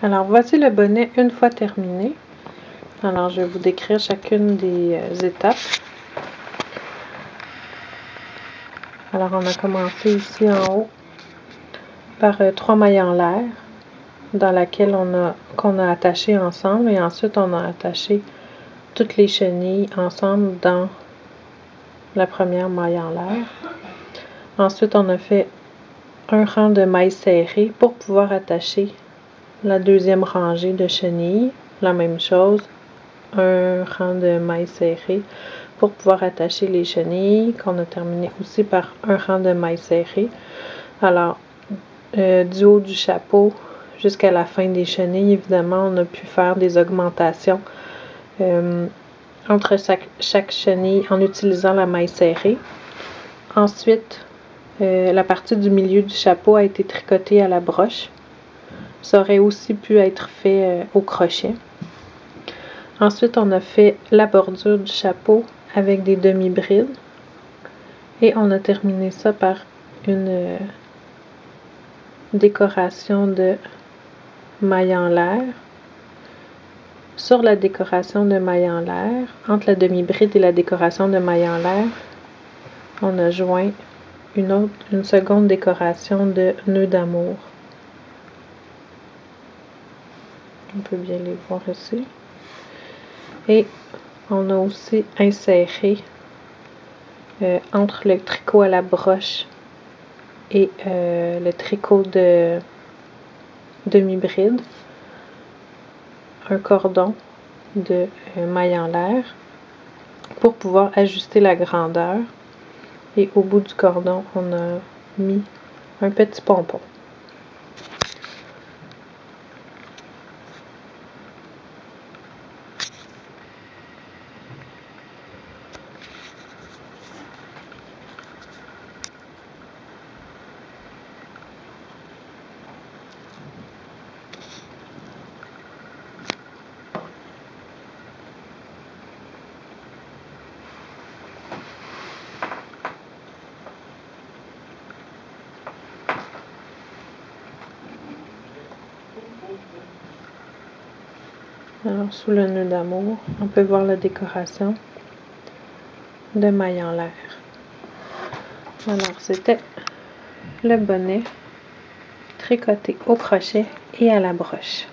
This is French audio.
Alors, voici le bonnet une fois terminé. Alors, je vais vous décrire chacune des étapes. Alors, on a commencé ici en haut par 3 mailles en l'air dans laquelle qu'on a attaché ensemble, et ensuite on a attaché toutes les chenilles ensemble dans la première maille en l'air. Ensuite, on a fait un rang de mailles serrées pour pouvoir attacher la deuxième rangée de chenilles. La même chose, un rang de mailles serrées pour pouvoir attacher les chenilles, qu'on a terminé aussi par un rang de mailles serrées. Alors, du haut du chapeau jusqu'à la fin des chenilles, évidemment, on a pu faire des augmentations entre chaque chenille en utilisant la maille serrée. Ensuite, la partie du milieu du chapeau a été tricotée à la broche. Ça aurait aussi pu être fait au crochet. Ensuite, on a fait la bordure du chapeau avec des demi-brides. Et on a terminé ça par une décoration de mailles en l'air. Sur la décoration de mailles en l'air, entre la demi-bride et la décoration de mailles en l'air, on a joint une seconde décoration de nœuds d'amour. On peut bien les voir ici. Et on a aussi inséré entre le tricot à la broche et le tricot de demi-bride un cordon de mailles en l'air pour pouvoir ajuster la grandeur. Et au bout du cordon, on a mis un petit pompon. Alors, sous le nœud d'amour, on peut voir la décoration de mailles en l'air. Alors, c'était le bonnet tricoté au crochet et à la broche.